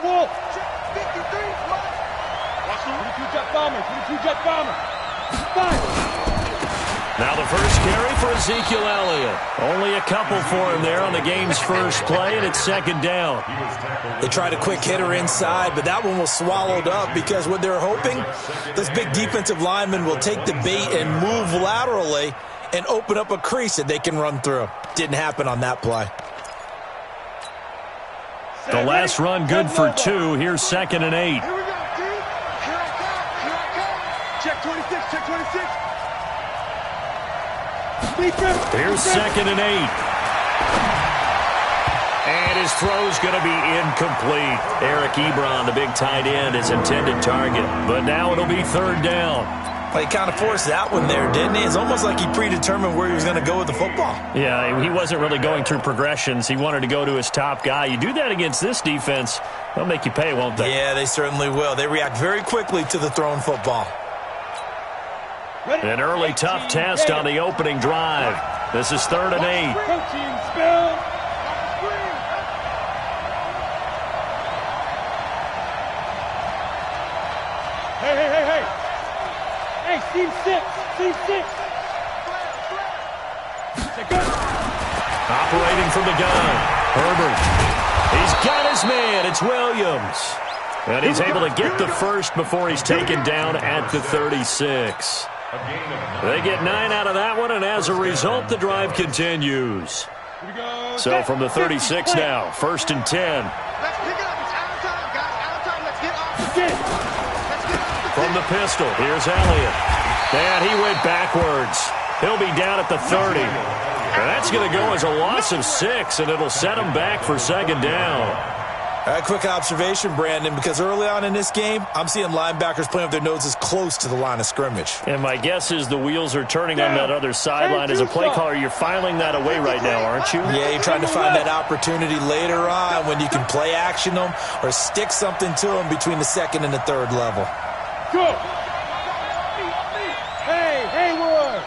full. 53, watch the 22-jet bomber, 22-jet bomber. 5. Now the first carry for Ezekiel Elliott. Only a couple for him there on the game's first play, and it's second down. They tried a quick hitter inside, but that one was swallowed up because what they're hoping, this big defensive lineman will take the bait and move laterally and open up a crease that they can run through. Didn't happen on that play. The last run good for 2. Here's 2nd and 8. Here we go, dude. Here I come. Check 26, check 26. Here's 2nd and 8. And his throw's going to be incomplete. Eric Ebron, the big tight end, his intended target. But now it'll be 3rd down. Well, he kind of forced that one there, didn't he? It's almost like he predetermined where he was going to go with the football. Yeah, he wasn't really going through progressions. He wanted to go to his top guy. You do that against this defense, they'll make you pay, won't they? Yeah, they certainly will. They react very quickly to the thrown football. An early tough test on the opening drive. This is 3rd and 8. Protein spill. Hey. Hey, seam 6. Operating from the gun. Herbert. He's got his man. It's Williams. And he's able to get the first before he's taken down at the 36. They get 9 out of that one, and as a result, the drive continues. So from the 36 now, 1st and 10. Let's pick it up. It's out of time, guys. Out of time. Let's get off the field. Let's get off the From the pistol, here's Elliott. And he went backwards. He'll be down at the 30. And that's going to go as a loss of 6, and it'll set him back for 2nd down. Quick observation, Brandon, because early on in this game, I'm seeing linebackers playing with their noses close to the line of scrimmage. And my guess is the wheels are turning on that other sideline. As a play caller, you're filing that away right now, aren't you? Yeah, you're trying to find that opportunity later on when you can play action them or stick something to them between the 2nd and the 3rd level. Go! Hey, Hayward!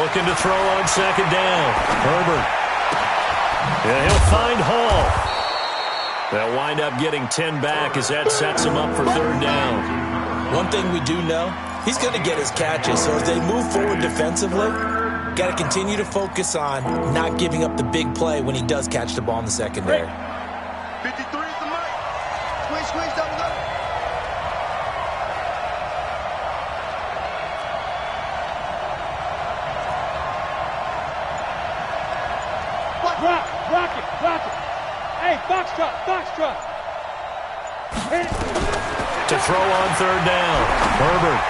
Looking to throw on 2nd down. Herbert. Yeah, he'll find Hall. They'll wind up getting 10 back as that sets him up for 3rd down. One thing we do know, he's going to get his catches. So as they move forward defensively, got to continue to focus on not giving up the big play when he does catch the ball in the secondary. 53 is the mic. Squeeze, double up. Rock it. Hey, Foxtrot. To throw on 3rd down. Herbert.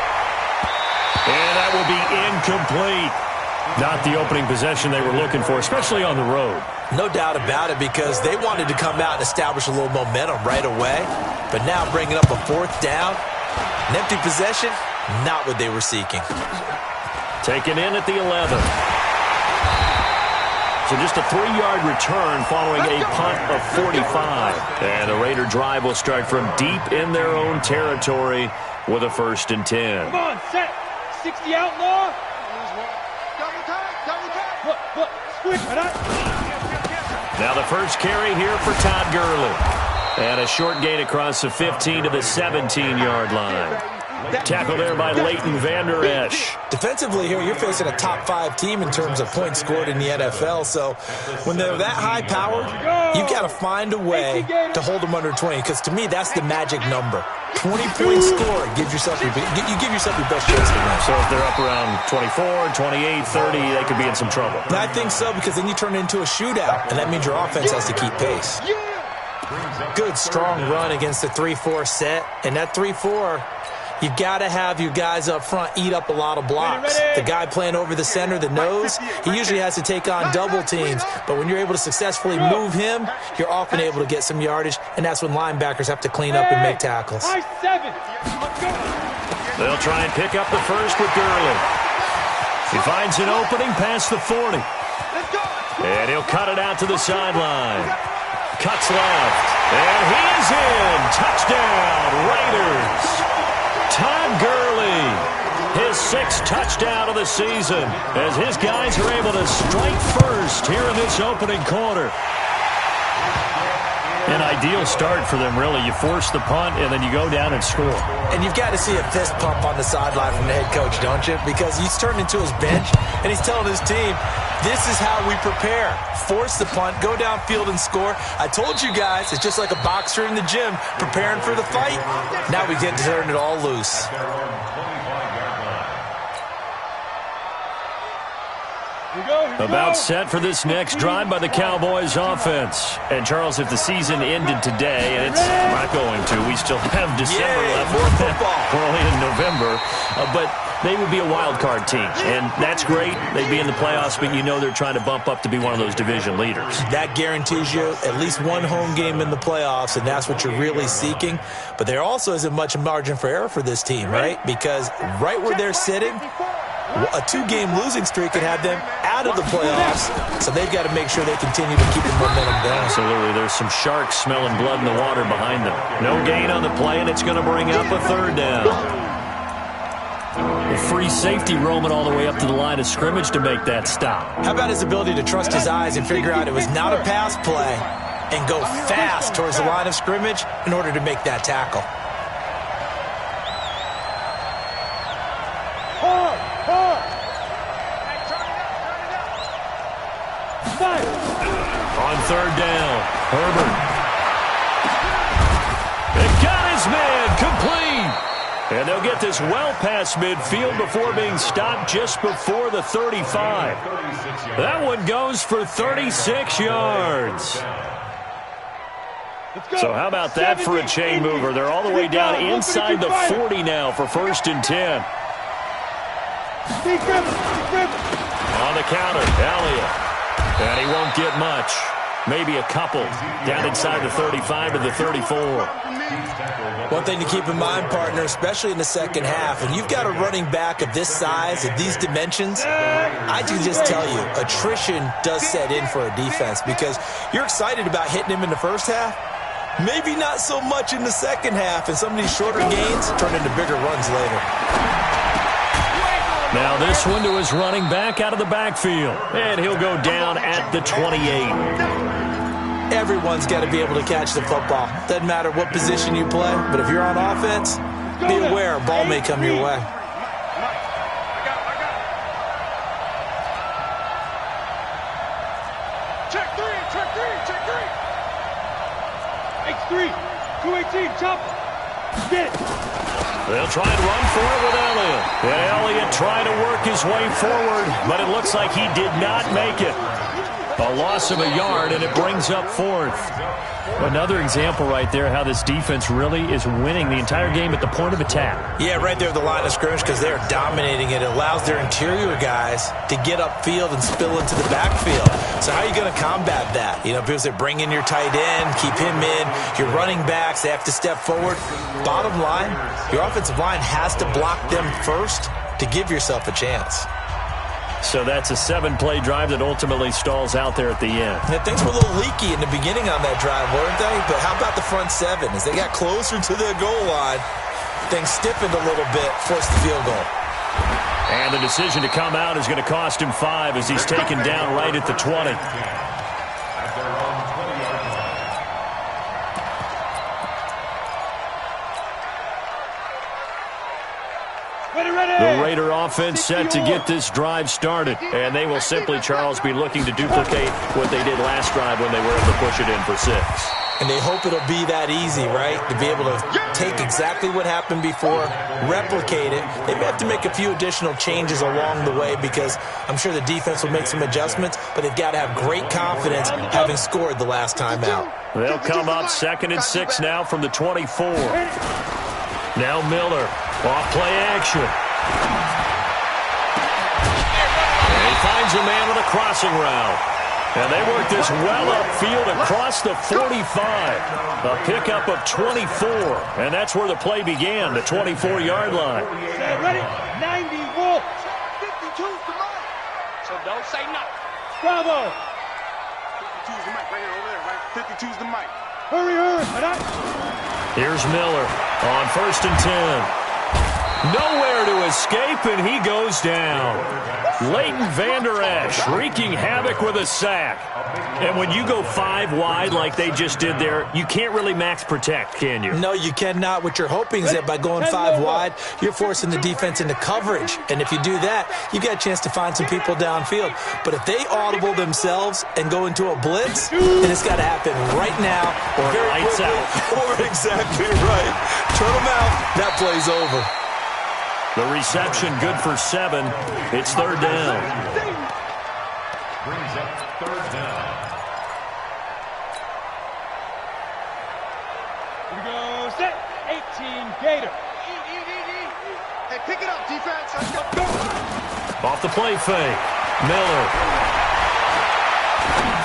And that will be incomplete. Not the opening possession they were looking for, especially on the road. No doubt about it, because they wanted to come out and establish a little momentum right away. But now bringing up a 4th down, an empty possession, not what they were seeking. Taken in at the 11. So just a 3-yard return following a punt of 45. And the Raider drive will start from deep in their own territory with a 1st and 10. Come on, set. 60 outlaw. Double time. Look. Squish. Now the first carry here for Todd Gurley. And a short gain across the 15 to the 17-yard line. Tackle there by Leighton Vander Esch. Defensively here, you're facing a top 5 team in terms of points scored in the NFL. So when they're that high powered, you've got to find a way to hold them under 20. Because to me, that's the magic number. 20-point score gives yourself you give yourself your best chance to win. So if they're up around 24, 28, 30, they could be in some trouble. And I think so, because then you turn it into a shootout, and that means your offense has to keep pace. Good, strong run against the 3-4 set. And that 3-4, you've got to have your guys up front eat up a lot of blocks. The guy playing over the center, the nose, he usually has to take on double teams. But when you're able to successfully move him, you're often able to get some yardage, and that's when linebackers have to clean up and make tackles. They'll try and pick up the first with Gurley. He finds an opening past the 40. And he'll cut it out to the sideline. Cuts left. And he is in. Touchdown, Raiders. Todd Gurley, his 6th touchdown of the season, as his guys are able to strike first here in this opening quarter. An ideal start for them, really. You force the punt, and then you go down and score. And you've got to see a fist pump on the sideline from the head coach, don't you? Because he's turned into his bench, and he's telling his team, this is how we prepare. Force the punt, go downfield and score. I told you guys, it's just like a boxer in the gym preparing for the fight. Now we get to turn it all loose. About set for this next drive by the Cowboys offense. And, Charles, if the season ended today, and it's not going to, we still have December left. More football. We're only in November. But they would be a wild card team. And that's great. They'd be in the playoffs, but you know they're trying to bump up to be one of those division leaders. That guarantees you at least one home game in the playoffs, and that's what you're really seeking. But there also isn't much margin for error for this team, right? Because right where they're sitting, a 2-game losing streak could have them out of the playoffs, so they've got to make sure they continue to keep the momentum going. Absolutely. There's some sharks smelling blood in the water behind them. No gain on the play, and it's going to bring up a third down. A free safety roaming all the way up to the line of scrimmage to make that stop. How about his ability to trust his eyes and figure out it was not a pass play and go fast towards the line of scrimmage in order to make that tackle? On third down, Herbert. They got his man complete. And they'll get this well past midfield before being stopped just before the 35. That one goes for 36 yards. So how about that for a chain mover? They're all the way down inside the 40 now for 1st and 10. On the counter, Elliott. And he won't get much. Maybe a couple. Down inside the 35 to the 34. One thing to keep in mind, partner, especially in the second half, when you've got a running back of this size, of these dimensions, I can just tell you, attrition does set in for a defense because you're excited about hitting him in the first half. Maybe not so much in the second half, and some of these shorter gains turn into bigger runs later. Now this one to his running back out of the backfield. And he'll go down at the 28. Everyone's got to be able to catch the football. Doesn't matter what position you play, but if you're on offense, be aware a ball may come your way. Check three. X3, 218, chop. Get it. They'll try and run for it with Elliott. And Elliott trying to work his way forward, but it looks like he did not make it. A loss of a yard, and it brings up 4th. Another example right there how this defense really is winning the entire game at the point of attack. Yeah, right there at the line of scrimmage because they're dominating it. It allows their interior guys to get upfield and spill into the backfield. So how are you going to combat that? You know, because they bring in your tight end, keep him in. Your running backs, they have to step forward. Bottom line, your offensive line has to block them first to give yourself a chance. So that's a 7-play drive that ultimately stalls out there at the end. Yeah, things were a little leaky in the beginning on that drive, weren't they? But how about the front 7? As they got closer to the goal line, things stiffened a little bit, forced the field goal. And the decision to come out is going to cost him 5 as he's taken down right at the 20. The Raider offense set to get this drive started. And they will simply, Charles, be looking to duplicate what they did last drive when they were able to push it in for 6. And they hope it'll be that easy, right? To be able to take exactly what happened before, replicate it. They may have to make a few additional changes along the way because I'm sure the defense will make some adjustments, but they've got to have great confidence having scored the last time out. They'll come up 2nd and 6 now from the 24. Now Miller, off play action. And he finds a man with a crossing route. And they work this well upfield across the 45. A pickup of 24. And that's where the play began, the 24-yard line. Ready? 90 Wolf. 52's the mic. So don't say nothing. Bravo. 52's the mic right here over there, right? 52's the mic. Hurry. Here's Miller on 1st and 10. Nowhere to escape, and he goes down. Leighton Vander Esch wreaking havoc with a sack. And when you go 5 wide like they just did there, you can't really max protect, can you? No, you cannot. What you're hoping is that by going 5 wide, you're forcing the defense into coverage. And if you do that, you got a chance to find some people downfield. But if they audible themselves and go into a blitz, then it's got to happen right now. Or lights out. Or exactly right. Turn them out. That play's over. The reception good for 7. It's 3rd down. Brings up 3rd down. Here we go. Set. 18 Gator. Hey, pick it up, defense. Let's go. Off the play fake. Miller.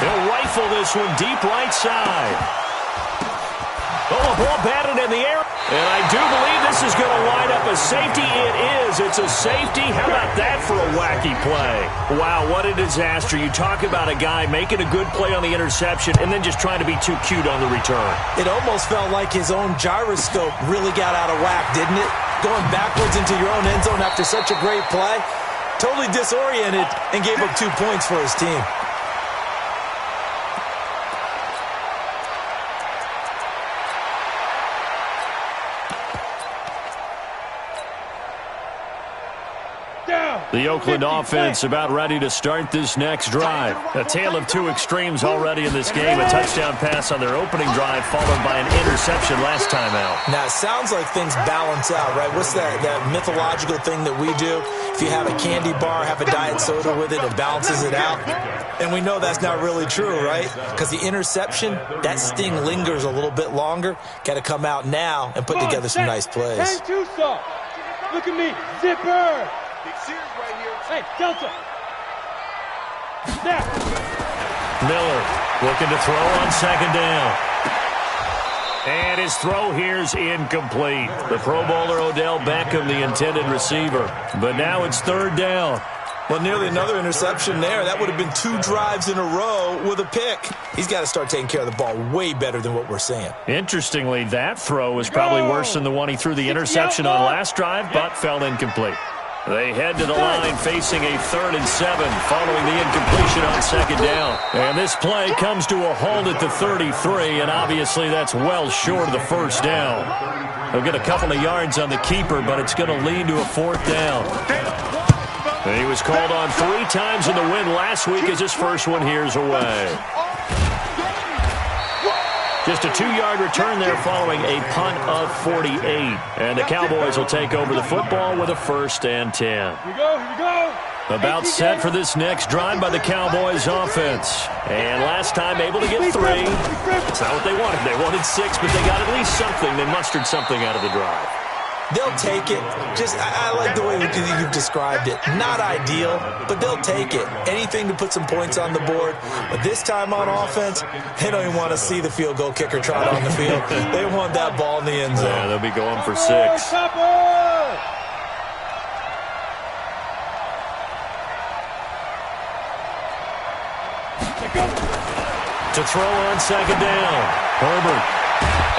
He'll rifle this one deep right side. Oh, a ball batted in the air. And I do believe this is going to wind up a safety. It is. It's a safety. How about that for a wacky play? Wow, what a disaster. You talk about a guy making a good play on the interception and then just trying to be too cute on the return. It almost felt like his own gyroscope really got out of whack, didn't it? Going backwards into your own end zone after such a great play. Totally disoriented and gave up 2 points for his team. The Oakland offense about ready to start this next drive. A tale of 2 extremes already in this game. A touchdown pass on their opening drive followed by an interception last time out. Now, it sounds like things balance out, right? What's that mythological thing that we do? If you have a candy bar, have a diet soda with it, it balances it out. And we know that's not really true, right? Because the interception, that sting lingers a little bit longer. Got to come out now and put together some nice plays. Look at me. Zipper. Hey, Delta. Snap. Miller looking to throw on 2nd down. And his throw here's incomplete. The Pro Bowler Odell Beckham, the intended receiver. But now it's 3rd down. Well, nearly another interception there. That would have been 2 drives in a row with a pick. He's got to start taking care of the ball way better than what we're seeing. Interestingly, that throw was probably worse than the one he threw the interception on last drive, but fell incomplete. They head to the line facing a 3rd and 7 following the incompletion on 2nd down. And this play comes to a halt at the 33, and obviously that's well short of the 1st down. They'll get a couple of yards on the keeper, but it's going to lead to a 4th down. And he was called on 3 times in the win last week as his first one here's away. Just a 2-yard return there following a punt of 48. And the Cowboys will take over the football with a 1st and 10. Here we go. About set for this next drive by the Cowboys offense. And last time able to get 3. That's not what they wanted. They wanted 6, but they got at least something. They mustered something out of the drive. They'll take it. I like the way you've described it. Not ideal, but they'll take it. Anything to put some points on the board. But this time on offense, they don't even want to see the field goal kicker trot on the field. They want that ball in the end zone. Yeah, they'll be going for 6. To throw on 2nd down. Herbert.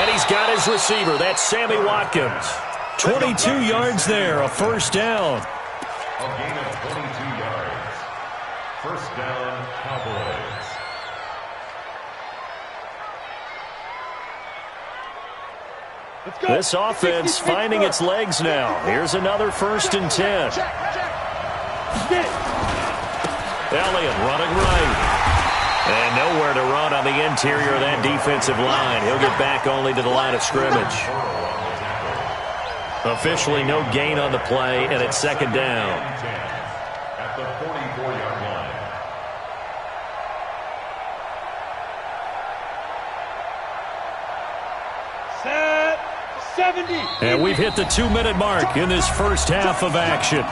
And he's got his receiver. That's Sammy Watkins. 22 yards there, a 1st down. A gain of 22 yards. 1st down, Cowboys. This offense finding its legs now. Here's another 1st and 10. Elliott running right. And nowhere to run on the interior of that defensive line. He'll get back only to the line of scrimmage. Officially no gain on the play, and it's 2nd down. At the 44-yard line. Set. 70. And we've hit the 2-minute mark in this first half of action.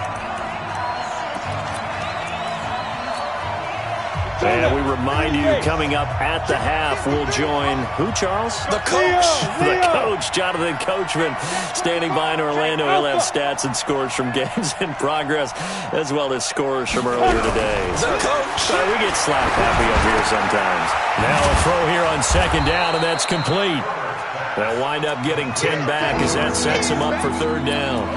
And we remind you, coming up at the half, we'll join who, Charles? The coach. The coach, Jonathan Coachman, standing by in Orlando. He'll have stats and scores from games in progress, as well as scores from earlier today. The coach. We get slap happy up here sometimes. Now a throw here on 2nd down, and that's complete. They'll wind up getting 10 back as that sets them up for 3rd down.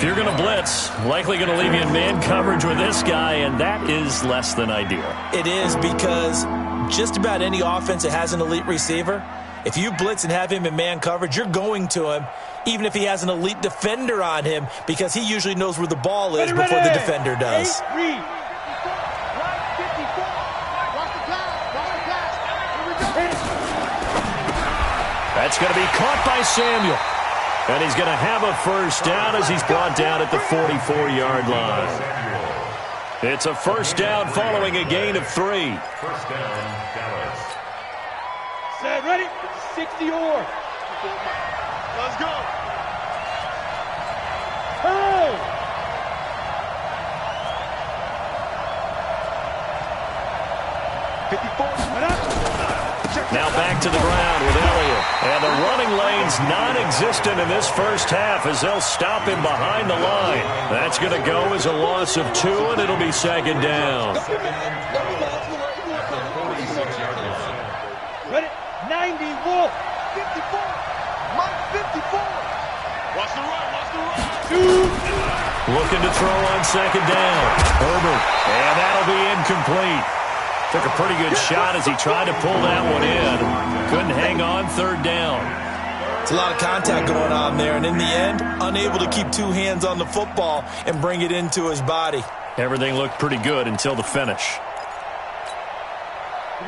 If you're going to blitz, likely going to leave you in man coverage with this guy, and that is less than ideal. It is, because just about any offense that has an elite receiver, if you blitz and have him in man coverage, you're going to him, even if he has an elite defender on him, because he usually knows where the ball is before the defender does. That's going to be caught by Samuel. And he's going to have a first down as he's brought down at the 44-yard line. It's a first down following a gain of 3. First down, Dallas. Set, ready? 60 or. Let's go. Hey! Now back to the ground with Elliott. And the running lane's non-existent in this first half as they'll stop him behind the line. That's going to go as a loss of 2, and it'll be second down. Ready? 90, Wolf. 54. Mike, 54. Watch the run, watch the run. Looking to throw on second down. Herbert. And that'll be incomplete. Took a pretty good shot as he tried to pull that one in. Couldn't hang on third down. It's a lot of contact going on there, and in the end, unable to keep 2 hands on the football and bring it into his body. Everything looked pretty good until the finish.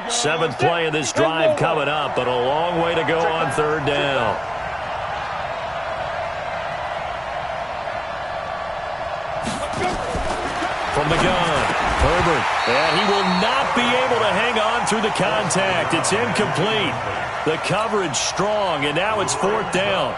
7th play of this drive coming up, but a long way to go on third down. From the gun, Herbert, and he will not be able to hang on through the contact. It's incomplete. The coverage strong, and now it's 4th down.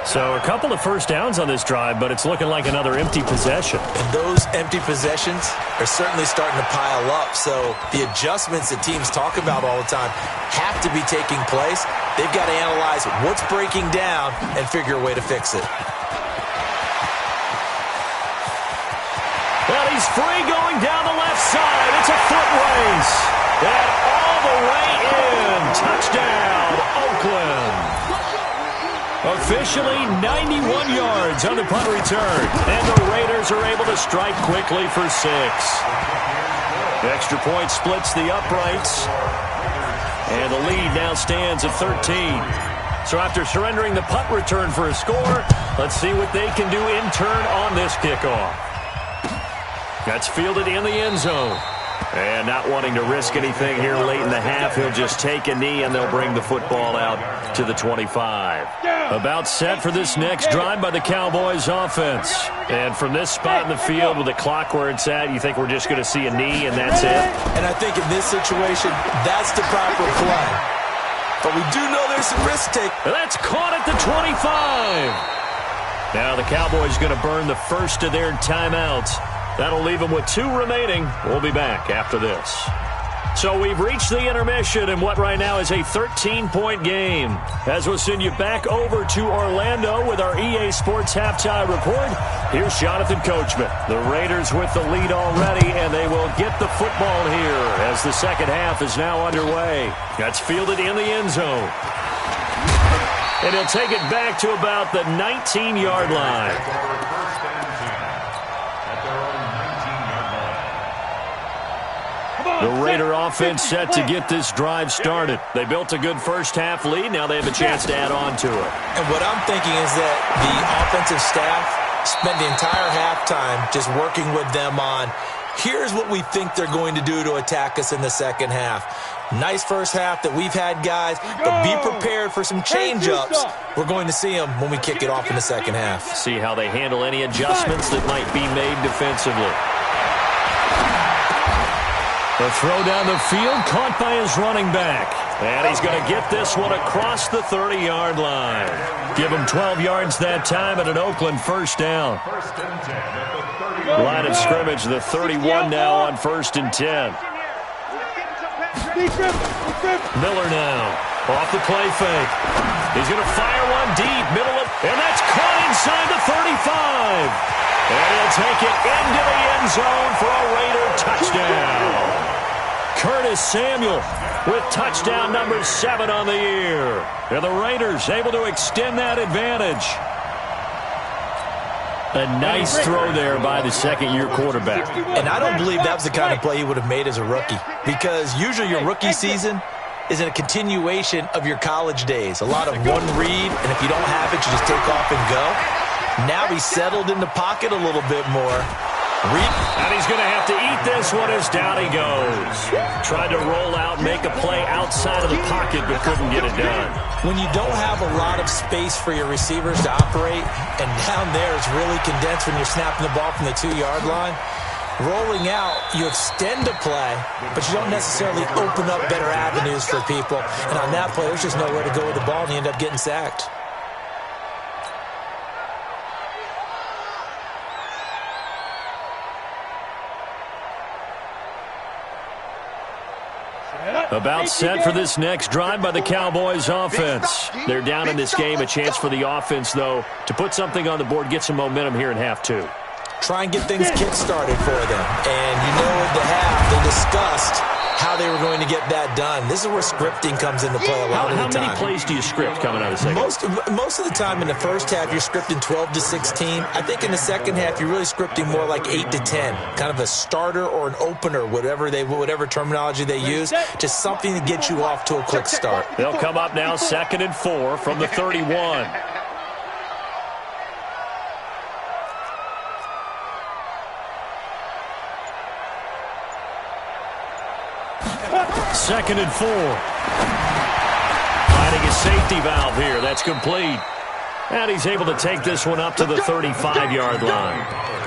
So a couple of first downs on this drive, but it's looking like another empty possession. And those empty possessions are certainly starting to pile up. So the adjustments that teams talk about all the time have to be taking place. They've got to analyze what's breaking down and figure a way to fix it. Well, he's free going down the left side. It's a foot race. And all the way in. Touchdown, Oakland. Officially 91 yards on the punt return. And the Raiders are able to strike quickly for 6. Extra point splits the uprights. And the lead now stands at 13. So after surrendering the punt return for a score, let's see what they can do in turn on this kickoff. That's fielded in the end zone. And not wanting to risk anything here late in the half, he'll just take a knee and they'll bring the football out to the 25. About set for this next drive by the Cowboys offense. And from this spot in the field with the clock where it's at, you think we're just going to see a knee and that's it? And I think in this situation, that's the proper play. But we do know there's some risk take. That's caught at the 25. Now the Cowboys going to burn the first of their timeouts. That'll leave them with 2 remaining. We'll be back after this. So we've reached the intermission in what right now is a 13-point game. As we'll send you back over to Orlando with our EA Sports Halftime Report, here's Jonathan Coachman. The Raiders with the lead already, and they will get the football here as the second half is now underway. That's fielded in the end zone. And he'll take it back to about the 19-yard line. The Raider offense set to get this drive started. They built a good first-half lead. Now they have a chance to add on to it. And what I'm thinking is that the offensive staff spent the entire halftime just working with them on, here's what we think they're going to do to attack us in the second half. Nice first half that we've had, guys, but be prepared for some change-ups. We're going to see them when we kick it off in the second half. See how they handle any adjustments that might be made defensively. The throw down the field, caught by his running back. And he's going to get this one across the 30-yard line. Give him 12 yards that time and an Oakland first down. Line of scrimmage, the 31 now on 1st and 10. Miller now, off the play fake. He's going to fire one deep, middle of, and that's caught inside the 35. And he'll take it into the end zone for a Raider touchdown. Curtis Samuel with touchdown number 7 on the year. And the Raiders able to extend that advantage. A nice throw there by the second-year quarterback. And I don't believe that was the kind of play he would have made as a rookie, because usually your rookie season is a continuation of your college days. A lot of one read, and if you don't have it, you just take off and go. Now he's settled in the pocket a little bit more. And he's going to have to eat this one as down he goes. Tried to roll out, make a play outside of the pocket, but couldn't get it done. When you don't have a lot of space for your receivers to operate, and down there it's really condensed when you're snapping the ball from the 2-yard line, rolling out, you extend the play, but you don't necessarily open up better avenues for people. And on that play, there's just nowhere to go with the ball, and you end up getting sacked. About set for this next drive by the Cowboys offense. They're down in this game. A chance for the offense, though, to put something on the board, get some momentum here in half two. Try and get things kick-started for them. And you know at the half, they discussed how they were going to get that done. This is where scripting comes into play a lot of the time. How many plays do you script coming out of the second? Most of the time in the first half, you're scripting 12 to 16. I think in the second half, you're really scripting more like 8 to 10. Kind of a starter or an opener, whatever terminology they use. Just something to get you off to a quick start. They'll come up now 2nd and 4 from the 31. Second and 4. Finding a safety valve here. That's complete. And he's able to take this one up to the 35-yard line.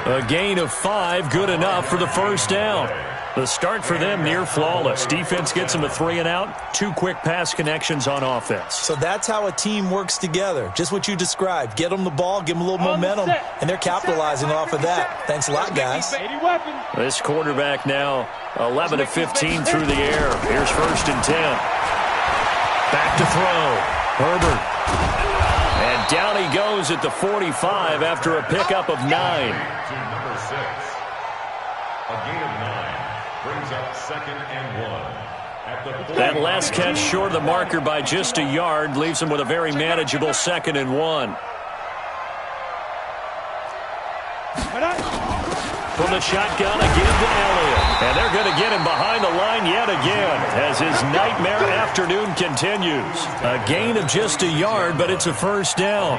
A gain of 5, good enough for the first down. The start for them near flawless. Defense gets them a 3-and-out. 2 quick pass connections on offense. So that's how a team works together. Just what you described. Get them the ball, give them a little momentum, and they're capitalizing off of that. Thanks a lot, guys. This quarterback now 11 of 15 through the air. Here's 1st and 10. Back to throw. Herbert. And down he goes at the 45 after a pickup of 9. Number 6. A gain of 9 brings up 2nd and 1. At the that last catch short of the marker by just a yard leaves him with a very manageable 2nd and 1. From the shotgun again to Elliott. And they're going to get him behind the line yet again as his nightmare afternoon continues. A gain of just a yard, but it's a first down.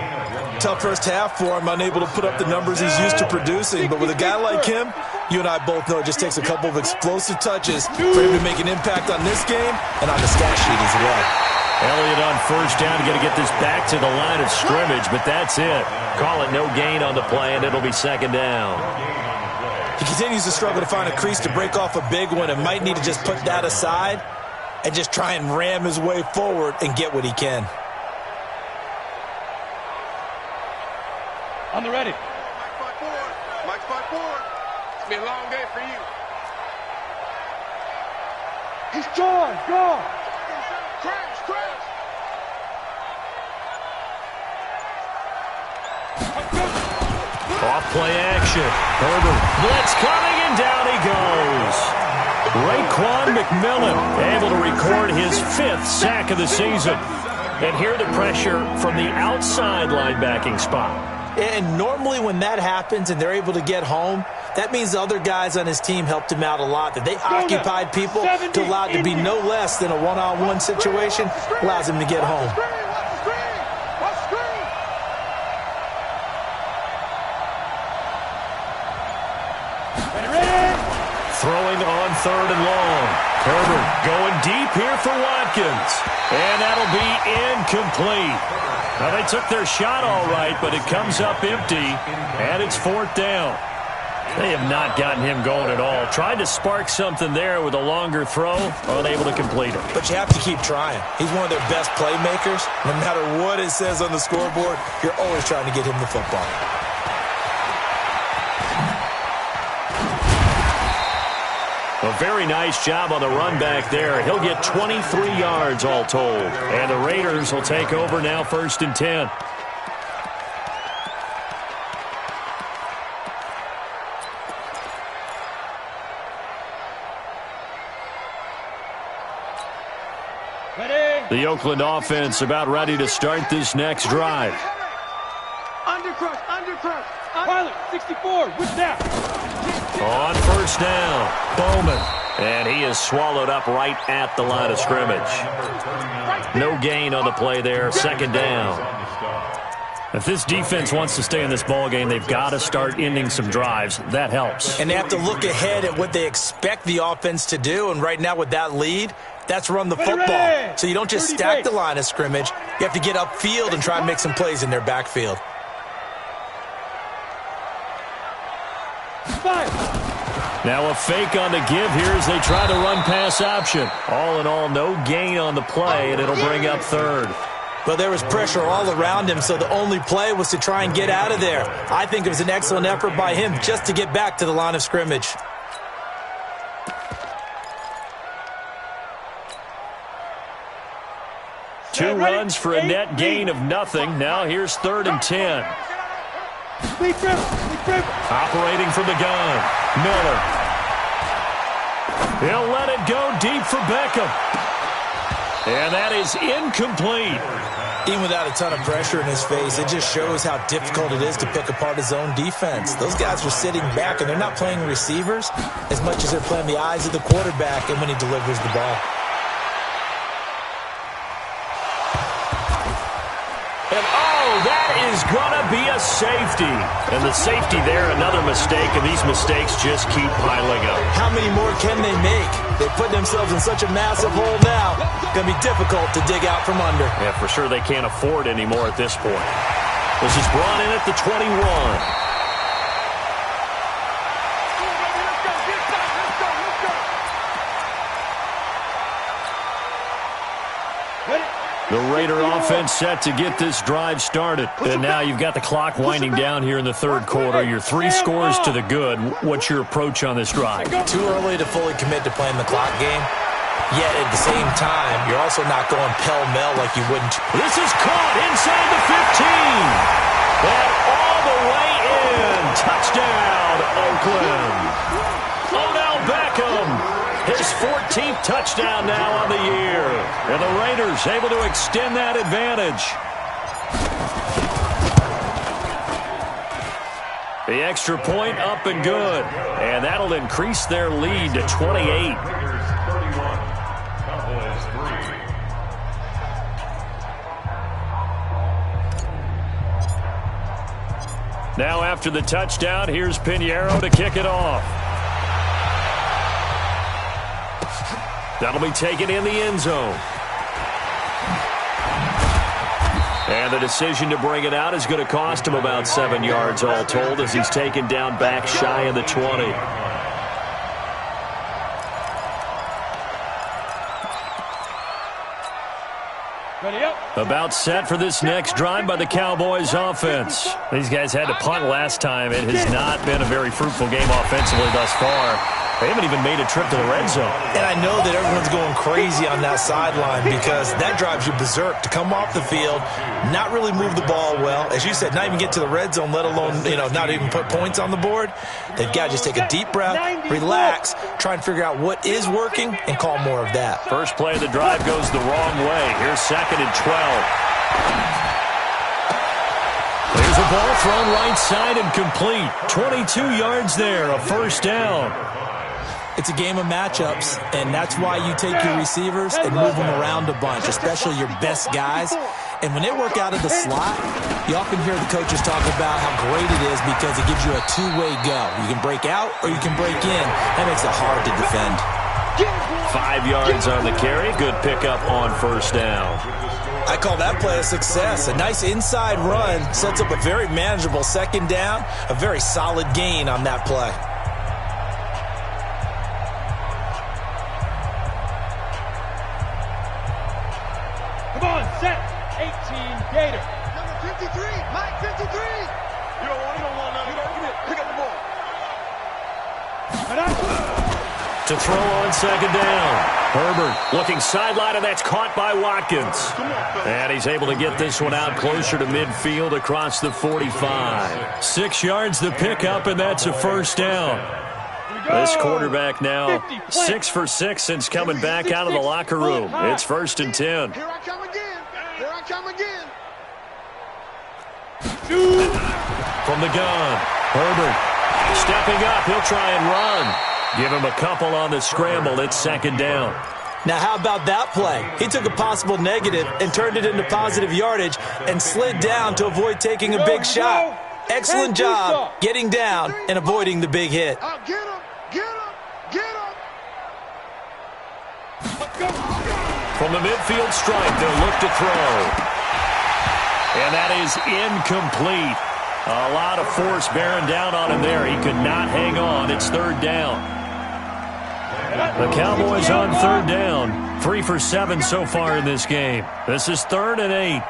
Tough first half for him, unable to put up the numbers he's used to producing. But with a guy like him, you and I both know it just takes a couple of explosive touches for him to make an impact on this game and on the stat sheet as well. Elliott on first down, going to get this back to the line of scrimmage, but that's it. Call it no gain on the play, and it'll be 2nd down. He continues to struggle to find a crease to break off a big one and might need to just put that aside and just try and ram his way forward and get what he can. On the ready. Mike 5-4. It's been a long day for you. He's gone. Crash. Off play action. Herbert. Blitz coming, and down he goes. Raekwon McMillan able to record his 5th sack of the season. And here the pressure from the outside linebacking spot. And normally when that happens and they're able to get home, that means the other guys on his team helped him out a lot. That they occupied people to allow it to be no less than a one-on-one situation, allows him to get home. Throwing on 3rd and long. Herbert going deep here for Watkins. And that'll be incomplete. Now, they took their shot all right, but it comes up empty, and it's 4th down. They have not gotten him going at all. Tried to spark something there with a longer throw, unable to complete it. But you have to keep trying. He's one of their best playmakers. No matter what it says on the scoreboard, you're always trying to get him the football. A very nice job on the run back there. He'll get 23 yards all told. And the Raiders will take over now 1st and 10. The Oakland offense about ready to start this next drive. Undercrush. Pilot, 64, with that. On first down, Bowman. And he is swallowed up right at the line of scrimmage. No gain on the play there, second down. If this defense wants to stay in this ballgame, they've got to start ending some drives. That helps. And they have to look ahead at what they expect the offense to do. And right now with that lead, that's run the football. So you don't just stack the line of scrimmage. You have to get upfield and try and make some plays in their backfield. Now a fake on the give here as they try to run pass option. All in all, no gain on the play, and it'll bring up third. Well, there was pressure all around him, so the only play was to try and get out of there. I think it was an excellent effort by him just to get back to the line of scrimmage. Two runs for a net gain of nothing. Now here's 3rd and 10. Operating from the gun, Miller. He'll let it go deep for Beckham. And that is incomplete. Even without a ton of pressure in his face, it just shows how difficult it is to pick apart his own defense. Those guys are sitting back, and they're not playing receivers as much as they're playing the eyes of the quarterback and when he delivers the ball. And that is going to be a safety. And the safety there, another mistake, and these mistakes just keep piling up. How many more can they make? They put themselves in such a massive hole now. It's going to be difficult to dig out from under. Yeah, for sure they can't afford anymore at this point. This is brought in at the 21. The Raider offense set to get this drive started. And now you've got the clock winding down here in the third quarter. You're 3 scores to the good. What's your approach on this drive? Too early to fully commit to playing the clock game. Yet at the same time, you're also not going pell-mell like you wouldn't. This is caught inside the 15. And all the way in. Touchdown, Oakland. Odell Beckham. His 14th touchdown now on the year. And the Raiders able to extend that advantage. The extra point up and good. And that'll increase their lead to 28. Now after the touchdown, here's Pinheiro to kick it off. That'll be taken in the end zone. And the decision to bring it out is going to cost him about 7 yards all told as he's taken down back shy of the 20. Ready up. About set for this next drive by the Cowboys offense. These guys had to punt last time. It has not been a very fruitful game offensively thus far. They haven't even made a trip to the red zone. And I know that everyone's going crazy on that sideline because that drives you berserk to come off the field, not really move the ball well. As you said, not even get to the red zone, let alone, not even put points on the board. They've got to just take a deep breath, relax, try and figure out what is working, and call more of that. First play of the drive goes the wrong way. Here's 2nd and 12. There's a ball thrown right side and complete. 22 yards there, a first down. It's a game of matchups, and that's why you take your receivers and move them around a bunch, especially your best guys. And when they work out of the slot, you often hear the coaches talk about how great it is because it gives you a two-way go. You can break out or you can break in. That makes it hard to defend. 5 yards on the carry. Good pickup on first down. I call that play a success. A nice inside run sets up a very manageable second down, a very solid gain on that play. Come on, set. 18, Gator. Number 53, Mike 53. You don't want nothing. Pick up the ball. To throw on second down. Herbert looking sideline, and that's caught by Watkins. And he's able to get this one out closer to midfield across the 45. 6 yards the pickup, and that's a first down. This quarterback now 6 for 6 since coming back out of the locker room. It's 1st and 10. Here I come again. Here I come again. from the gun. Herbert stepping up. He'll try and run. Give him a couple on the scramble. It's second down. Now, how about that play? He took a possible negative and turned it into positive yardage and slid down to avoid taking a big shot. Excellent job getting down and avoiding the big hit. Get him! Get him! Get him! From the midfield stripe, they'll look to throw. And that is incomplete. A lot of force bearing down on him there. He could not hang on. It's third down. The Cowboys on third down. 3 for 7 so far in this game. This is 3rd and 8.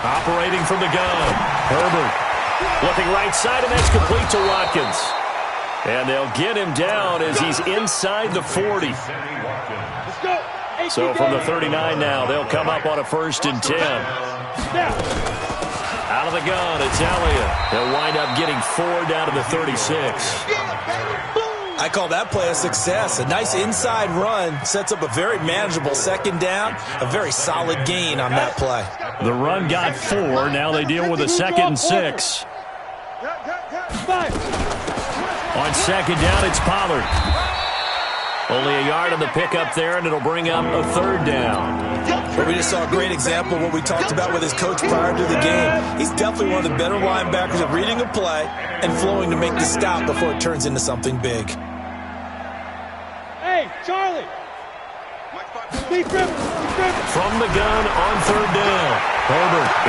Operating from the gun. Herbert looking right side, and that's complete to Watkins. And they'll get him down as he's inside the 40. So from the 39 now, they'll come up on a 1st and 10. Out of the gun, it's Elliott. They'll wind up getting 4 down to the 36. I call that play a success. A nice inside run sets up a very manageable second down. A very solid gain on that play. The run got 4. Now they deal with a 2nd and 6. On second down, it's Pollard. Only a yard on the pickup there, and it'll bring up a 3rd down. But we just saw a great example of what we talked about with his coach prior to the game. He's definitely one of the better linebackers at reading a play and flowing to make the stop before it turns into something big. Hey, Charlie! From the gun on 3rd down, Herbert